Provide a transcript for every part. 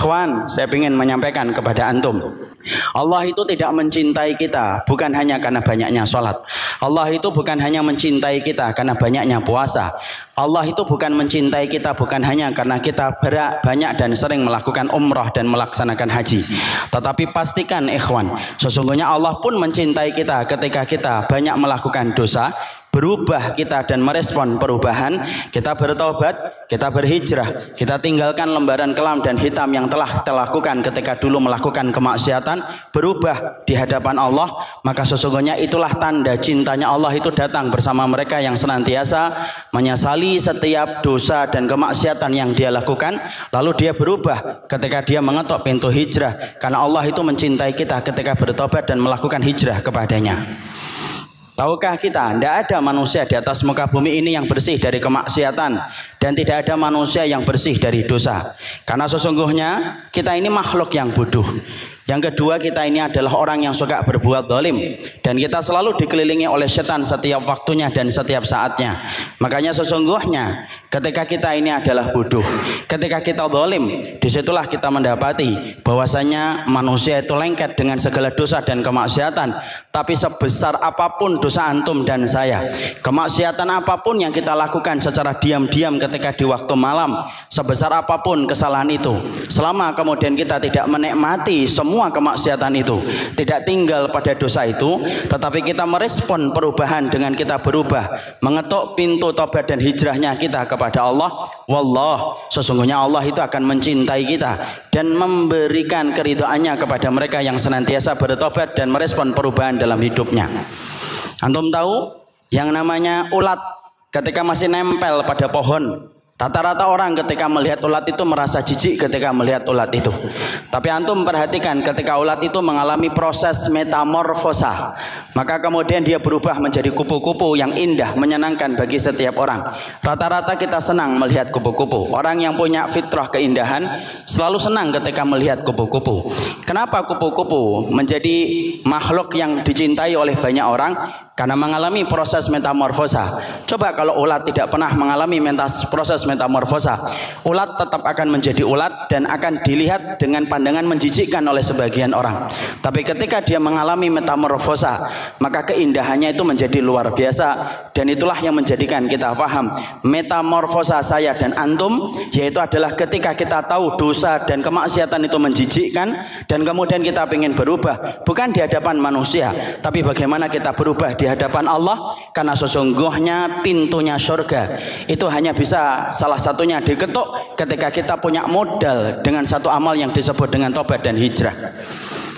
Ikhwan, saya ingin menyampaikan kepada antum, Allah itu tidak mencintai kita bukan hanya karena banyaknya sholat. Allah itu bukan hanya mencintai kita karena banyaknya puasa. Allah itu bukan mencintai kita bukan hanya karena kita banyak dan sering melakukan umrah dan melaksanakan haji. Tetapi pastikan ikhwan, sesungguhnya Allah pun mencintai kita ketika kita banyak melakukan dosa, berubah kita dan merespon perubahan, kita bertobat, kita berhijrah, kita tinggalkan lembaran kelam dan hitam yang telah kita lakukan ketika dulu melakukan kemaksiatan, berubah di hadapan Allah, maka sesungguhnya itulah tanda cintanya Allah itu datang bersama mereka yang senantiasa menyesali setiap dosa dan kemaksiatan yang dia lakukan, lalu dia berubah ketika dia mengetok pintu hijrah, karena Allah itu mencintai kita ketika bertobat dan melakukan hijrah kepadanya. Tahukah kita, tidak ada manusia di atas muka bumi ini yang bersih dari kemaksiatan, dan tidak ada manusia yang bersih dari dosa. Karena sesungguhnya kita ini makhluk yang bodoh. Yang kedua, kita ini adalah orang yang suka berbuat zalim, dan kita selalu dikelilingi oleh setan setiap waktunya dan setiap saatnya. Makanya sesungguhnya ketika kita ini adalah bodoh, ketika kita zalim, disitulah kita mendapati bahwasanya manusia itu lengket dengan segala dosa dan kemaksiatan. Tapi sebesar apapun dosa antum dan saya, kemaksiatan apapun yang kita lakukan secara diam-diam ketika di waktu malam, sebesar apapun kesalahan itu, selama kemudian kita tidak menikmati semua kemaksiatan itu, tidak tinggal pada dosa itu, tetapi kita merespon perubahan dengan kita berubah, mengetuk pintu tobat dan hijrahnya kita kepada Allah, wallah, sesungguhnya Allah itu akan mencintai kita dan memberikan keridhaannya kepada mereka yang senantiasa bertobat dan merespon perubahan dalam hidupnya. Antum tahu yang namanya ulat ketika masih nempel pada pohon, rata-rata orang ketika melihat ulat itu merasa jijik ketika melihat ulat itu. Tapi antum perhatikan ketika ulat itu mengalami proses metamorfosa, maka kemudian dia berubah menjadi kupu-kupu yang indah, menyenangkan bagi setiap orang. Rata-rata kita senang melihat kupu-kupu. Orang yang punya fitrah keindahan selalu senang ketika melihat kupu-kupu. Kenapa kupu-kupu menjadi makhluk yang dicintai oleh banyak orang? Karena mengalami proses metamorfosa. Coba kalau ulat tidak pernah mengalami proses metamorfosa, ulat tetap akan menjadi ulat dan akan dilihat dengan pandangan menjijikkan oleh sebagian orang. Tapi ketika dia mengalami metamorfosa, maka keindahannya itu menjadi luar biasa, dan itulah yang menjadikan kita paham metamorfosa saya dan antum, yaitu adalah ketika kita tahu dosa dan kemaksiatan itu menjijikkan, dan kemudian kita ingin berubah, bukan di hadapan manusia, tapi bagaimana kita berubah di hadapan Allah. Karena sesungguhnya pintunya surga itu hanya bisa salah satunya diketuk ketika kita punya modal dengan satu amal yang disebut dengan tobat dan hijrah.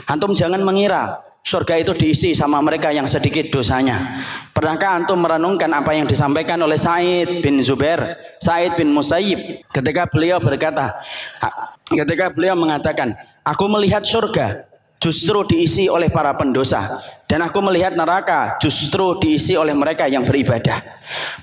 Antum jangan mengira surga itu diisi sama mereka yang sedikit dosanya. Pernahkah antum merenungkan apa yang disampaikan oleh Sa'id bin Zubair, Sa'id bin Musayyib, ketika beliau mengatakan, aku melihat surga justru diisi oleh para pendosa, dan aku melihat neraka justru diisi oleh mereka yang beribadah.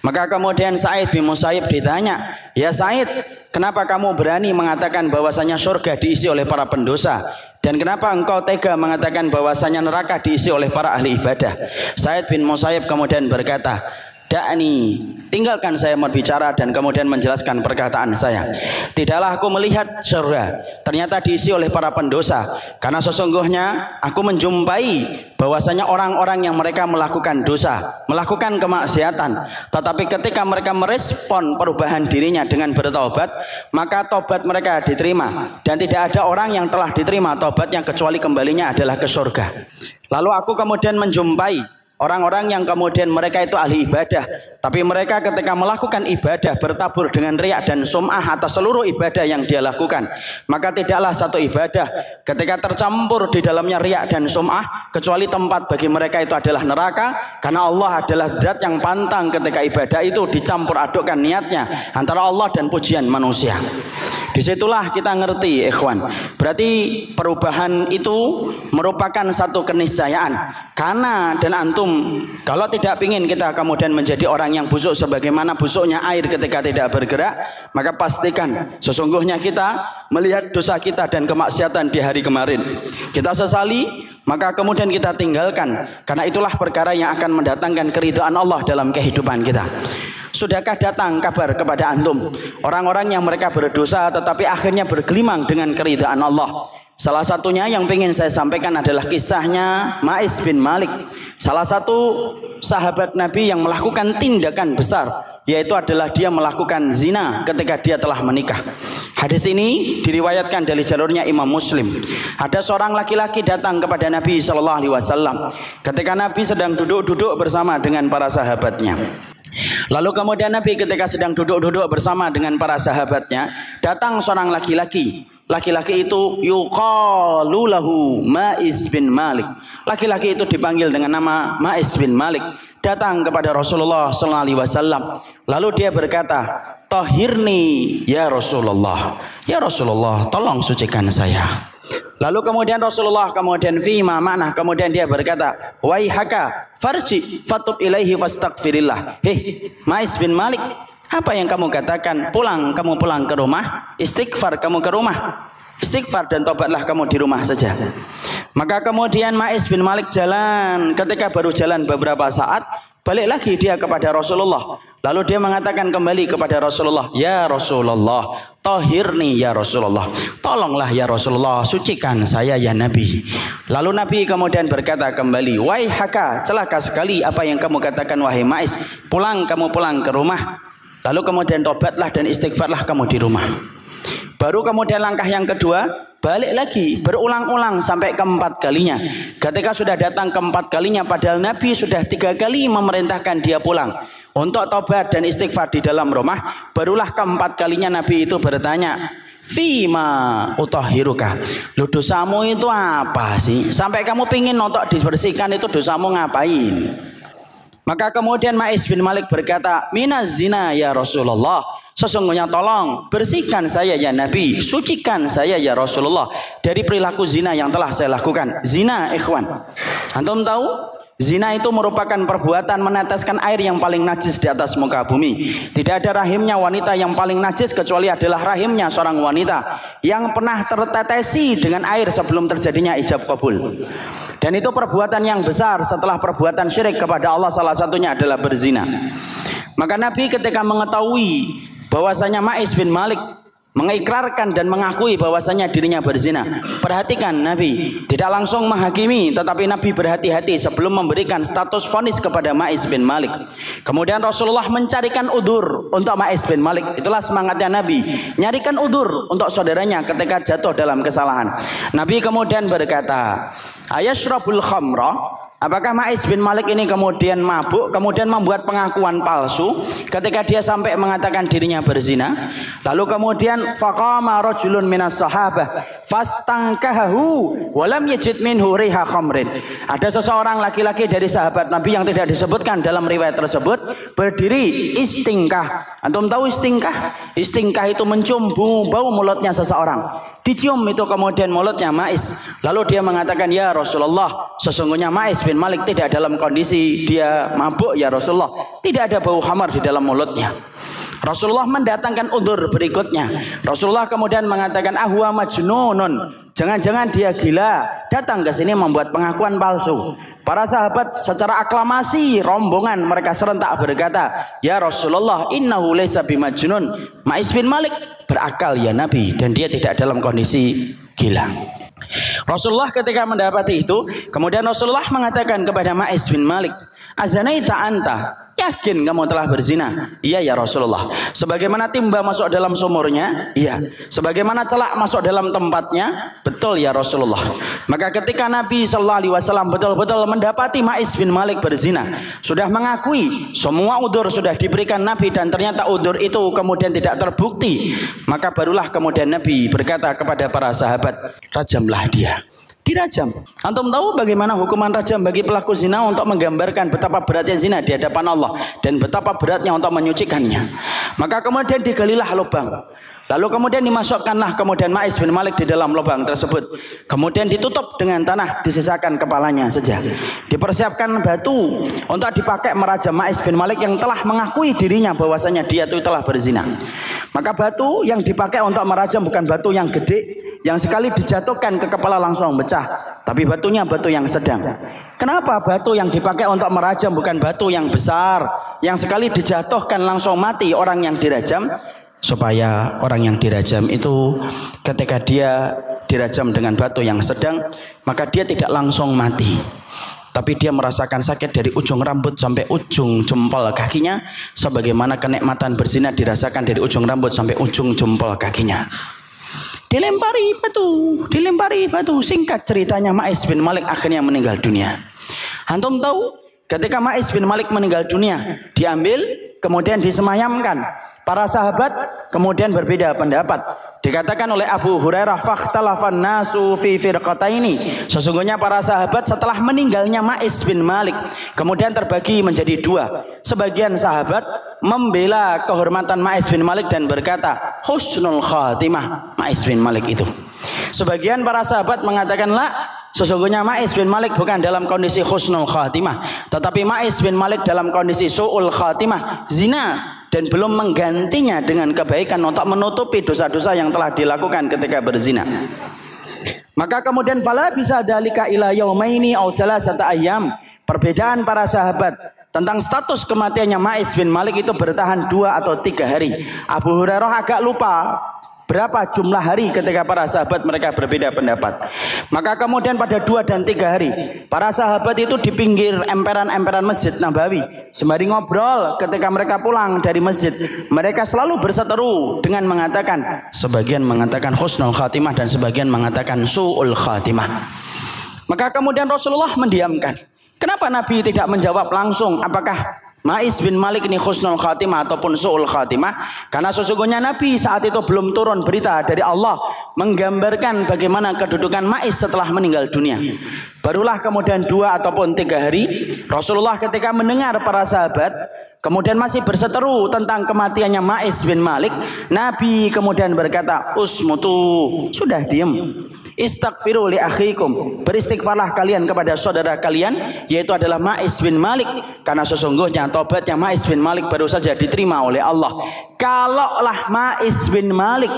Maka kemudian Sa'id bin Musayyib ditanya, ya Sa'id, kenapa kamu berani mengatakan bahwasanya surga diisi oleh para pendosa, dan kenapa engkau tega mengatakan bahwasanya neraka diisi oleh para ahli ibadah? Sa'id bin Musayyib kemudian berkata, da'ni, tinggalkan saya berbicara dan kemudian menjelaskan perkataan saya. Tidaklah aku melihat surga ternyata diisi oleh para pendosa, karena sesungguhnya aku menjumpai bahwasanya orang-orang yang mereka melakukan dosa, melakukan kemaksiatan, tetapi ketika mereka merespon perubahan dirinya dengan bertaubat, maka taubat mereka diterima, dan tidak ada orang yang telah diterima taubatnya kecuali kembalinya adalah ke surga. Lalu aku kemudian menjumpai orang-orang yang kemudian mereka itu ahli ibadah, tapi mereka ketika melakukan ibadah bertabur dengan riak dan sum'ah atas seluruh ibadah yang dia lakukan. Maka tidaklah satu ibadah ketika tercampur di dalamnya riak dan sum'ah, kecuali tempat bagi mereka itu adalah neraka, karena Allah adalah zat yang pantang ketika ibadah itu dicampur adukkan niatnya antara Allah dan pujian manusia. Disitulah kita ngerti ikhwan, berarti perubahan itu merupakan satu keniscayaan. Karena dan antum kalau tidak ingin kita kemudian menjadi orang yang busuk sebagaimana busuknya air ketika tidak bergerak, maka pastikan sesungguhnya kita melihat dosa kita dan kemaksiatan di hari kemarin, kita sesali, maka kemudian kita tinggalkan, karena itulah perkara yang akan mendatangkan keridhaan Allah dalam kehidupan kita. Sudahkah datang kabar kepada antum orang-orang yang mereka berdosa tetapi akhirnya bergelimang dengan keridhaan Allah? Salah satunya yang ingin saya sampaikan adalah kisahnya Ma'is bin Malik, salah satu sahabat Nabi yang melakukan tindakan besar, yaitu adalah dia melakukan zina ketika dia telah menikah. Hadis ini diriwayatkan dari jalurnya Imam Muslim. Ada seorang laki-laki datang kepada Nabi SAW ketika Nabi sedang duduk-duduk bersama dengan para sahabatnya. Lalu kemudian Nabi ketika sedang duduk-duduk bersama dengan para sahabatnya, datang seorang laki-laki. Laki-laki itu yuqalu lahu Ma'is bin Malik. Laki-laki itu dipanggil dengan nama Ma'is bin Malik. Datang kepada Rasulullah SAW. Lalu dia berkata, "Tahhirni ya Rasulullah. Ya Rasulullah, tolong sucikan saya." Lalu kemudian Rasulullah fima makna, kemudian dia berkata, "Waihaka farji fatub ilaihi fastaghfirillah." Hei Ma'is bin Malik, apa yang kamu katakan? Kamu pulang ke rumah, istighfar kamu ke rumah, istighfar dan tobatlah kamu di rumah saja. Maka kemudian Ma'is bin Malik jalan. Ketika baru jalan beberapa saat, balik lagi dia kepada Rasulullah. Lalu dia mengatakan kembali kepada Rasulullah, "Ya Rasulullah, tahhirni ya Rasulullah. Tolonglah ya Rasulullah, sucikan saya ya Nabi." Lalu Nabi kemudian berkata kembali, "Waihaka, celaka sekali apa yang kamu katakan wahai Ma'is. Kamu pulang ke rumah. Lalu kemudian tobatlah dan istighfarlah kamu di rumah." Baru kemudian langkah yang kedua, balik lagi berulang-ulang sampai keempat kalinya. Ketika sudah datang keempat kalinya, padahal Nabi sudah 3 kali memerintahkan dia pulang untuk tobat dan istighfar di dalam rumah, barulah keempat kalinya Nabi itu bertanya, "Fima utahhiruka." Lu dosamu itu apa sih? Sampai kamu pingin untuk dibersihkan itu dosamu ngapain? Maka kemudian Ma'is bin Malik berkata, "Minaz zina ya Rasulullah. Sesungguhnya tolong bersihkan saya ya Nabi, sucikan saya ya Rasulullah dari perilaku zina yang telah saya lakukan." Zina, ikhwan, antum tahu? Zina itu merupakan perbuatan meneteskan air yang paling najis di atas muka bumi. Tidak ada rahimnya wanita yang paling najis kecuali adalah rahimnya seorang wanita yang pernah tertetesi dengan air sebelum terjadinya ijab qabul. Dan itu perbuatan yang besar setelah perbuatan syirik kepada Allah, salah satunya adalah berzina. Maka Nabi ketika mengetahui bahwasanya Ma'is bin Malik mengikrarkan dan mengakui bahwasanya dirinya berzina, perhatikan, Nabi tidak langsung menghakimi, tetapi Nabi berhati-hati sebelum memberikan status vonis kepada Ma'is bin Malik. Kemudian Rasulullah mencarikan udur untuk Ma'is bin Malik. Itulah semangatnya Nabi, nyarikan udur untuk saudaranya ketika jatuh dalam kesalahan. Nabi kemudian berkata, "Ayashrabul khamra?" Apakah Ma'is bin Malik ini kemudian mabuk, kemudian membuat pengakuan palsu ketika dia sampai mengatakan dirinya berzina? Lalu kemudian faqama rajulun minas sahabah fastangkahu wa lam yajid minhu riha khamrin. Ada seseorang laki-laki dari sahabat Nabi yang tidak disebutkan dalam riwayat tersebut berdiri istingkah. Antum tahu istingkah? Istingkah itu mencium bau mulutnya seseorang. Dicium itu kemudian mulutnya Ma'is. Lalu dia mengatakan, "Ya Rasulullah, sesungguhnya Ma'is bin Malik tidak dalam kondisi dia mabuk ya Rasulullah. Tidak ada bau khamar di dalam mulutnya." Rasulullah mendatangkan udzur berikutnya. Rasulullah kemudian mengatakan, "Ahwa majnunun." Jangan-jangan dia gila, datang ke sini membuat pengakuan palsu. Para sahabat secara aklamasi rombongan mereka serentak berkata, "Ya Rasulullah, innahu laysa bimajnun." Ma'is bin Malik berakal ya Nabi, dan dia tidak dalam kondisi gila. Rasulullah ketika mendapati itu, kemudian Rasulullah mengatakan kepada Ma'is bin Malik, "Azanaita anta?" Yakin kamu telah berzina? "Iya ya Rasulullah." "Sebagaimana timba masuk dalam sumurnya?" "Iya." "Sebagaimana celak masuk dalam tempatnya?" "Betul ya Rasulullah." Maka ketika Nabi SAW betul-betul mendapati Ma'is bin Malik berzina, sudah mengakui, semua udzur sudah diberikan Nabi, dan ternyata udzur itu kemudian tidak terbukti, maka barulah kemudian Nabi berkata kepada para sahabat, "Rajamlah dia." Dirajam. Antum tahu bagaimana hukuman rajam bagi pelaku zina untuk menggambarkan betapa beratnya zina di hadapan Allah dan betapa beratnya untuk menyucikannya. Maka kemudian digalilah lubang. Lalu kemudian dimasukkanlah kemudian Ma'is bin Malik di dalam lubang tersebut. Kemudian ditutup dengan tanah, disisakan kepalanya saja. Dipersiapkan batu untuk dipakai merajam Ma'is bin Malik yang telah mengakui dirinya bahwasanya dia itu telah berzina. Maka batu yang dipakai untuk merajam bukan batu yang gede, yang sekali dijatuhkan ke kepala langsung pecah, tapi batunya batu yang sedang. Kenapa batu yang dipakai untuk merajam bukan batu yang besar, yang sekali dijatuhkan langsung mati orang yang dirajam? Supaya orang yang dirajam itu ketika dia dirajam dengan batu yang sedang, maka dia tidak langsung mati, tapi dia merasakan sakit dari ujung rambut sampai ujung jempol kakinya, sebagaimana kenikmatan berzina dirasakan dari ujung rambut sampai ujung jempol kakinya. Dilempari batu. Singkat ceritanya, Ma'is bin Malik akhirnya meninggal dunia. Antum tahu ketika Ma'is bin Malik meninggal dunia, diambil kemudian disemayamkan. Para sahabat kemudian berbeda pendapat. Dikatakan oleh Abu Hurairah, fakhtalafan nasu fi firqataini. Sesungguhnya para sahabat setelah meninggalnya Ma'is bin Malik kemudian terbagi menjadi dua. Sebagian sahabat membela kehormatan Ma'is bin Malik dan berkata, husnul khatimah Ma'is bin Malik itu. Sebagian para sahabat mengatakan, la, sesungguhnya Ma'is bin Malik bukan dalam kondisi husnul khatimah, tetapi Ma'is bin Malik dalam kondisi su'ul khatimah, zina, dan belum menggantinya dengan kebaikan untuk menutupi dosa-dosa yang telah dilakukan ketika berzina. Maka kemudian fala bisa dalika ila yaumaini aw salasata ayyam. Perbedaan para sahabat tentang status kematiannya Ma'is bin Malik itu bertahan 2 atau 3 hari. Abu Hurairah agak lupa berapa jumlah hari ketika para sahabat mereka berbeda pendapat. Maka kemudian pada 2 dan 3 hari para sahabat itu di pinggir emperan-emperan Masjid Nabawi sembari ngobrol ketika mereka pulang dari masjid. Mereka selalu berseteru dengan mengatakan, sebagian mengatakan husnul khatimah dan sebagian mengatakan su'ul khatimah. Maka kemudian Rasulullah mendiamkan. Kenapa Nabi tidak menjawab langsung apakah Ma'is bin Malik ini husnul khatimah ataupun su'ul khatimah? Karena sesungguhnya Nabi saat itu belum turun berita dari Allah menggambarkan bagaimana kedudukan Ma'is setelah meninggal dunia. Barulah kemudian 2 ataupun 3 hari Rasulullah ketika mendengar para sahabat kemudian masih berseteru tentang kematiannya Ma'is bin Malik, Nabi kemudian berkata, usmutu, sudah diam. Istaghfiru li akhikum, beristighfarlah kalian kepada saudara kalian, yaitu adalah Ma'is bin Malik, karena sesungguhnya tobatnya Ma'is bin Malik baru saja diterima oleh Allah. Kalaulah Ma'is bin Malik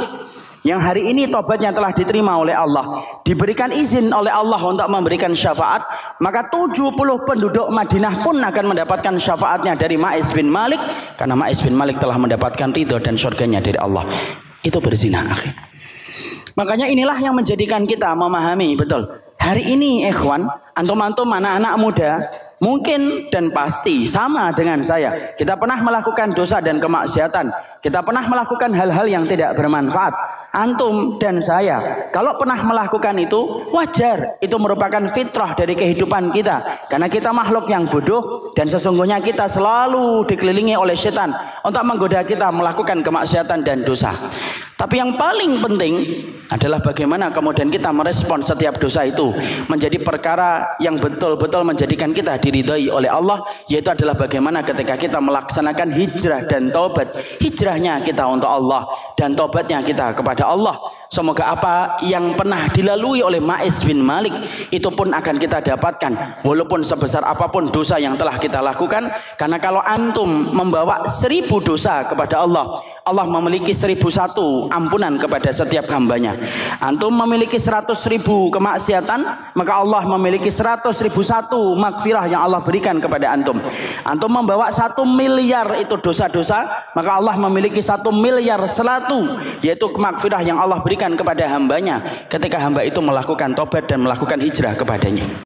yang hari ini tobatnya telah diterima oleh Allah, diberikan izin oleh Allah untuk memberikan syafaat, maka 70 penduduk Madinah pun akan mendapatkan syafaatnya dari Ma'is bin Malik, karena Ma'is bin Malik telah mendapatkan ridho dan surganya dari Allah. Itu berzina, akhir. Makanya inilah yang menjadikan kita memahami betul. Hari ini ikhwan, antum-antum anak-anak muda mungkin dan pasti sama dengan saya. Kita pernah melakukan dosa dan kemaksiatan. Kita pernah melakukan hal-hal yang tidak bermanfaat. Antum dan saya, kalau pernah melakukan itu, wajar. Itu merupakan fitrah dari kehidupan kita. Karena kita makhluk yang bodoh dan sesungguhnya kita selalu dikelilingi oleh setan untuk menggoda kita melakukan kemaksiatan dan dosa. Tapi yang paling penting adalah bagaimana kemudian kita merespon setiap dosa itu menjadi perkara yang betul-betul menjadikan kita diridhai oleh Allah, yaitu adalah bagaimana ketika kita melaksanakan hijrah dan taubat. Hijrahnya kita untuk Allah dan taubatnya kita kepada Allah. Semoga apa yang pernah dilalui oleh Ma'is bin Malik itu pun akan kita dapatkan, walaupun sebesar apapun dosa yang telah kita lakukan. Karena kalau antum membawa 1000 dosa kepada Allah, Allah memiliki 1001 ampunan kepada setiap hambanya. Antum memiliki 100.000 kemaksiatan, maka Allah memiliki 100.001 magfirah yang Allah berikan kepada antum. Antum membawa 1 miliar itu dosa-dosa, maka Allah memiliki 1 miliar 100, yaitu magfirah yang Allah berikan kepada hambanya ketika hamba itu melakukan tobat dan melakukan hijrah kepadanya.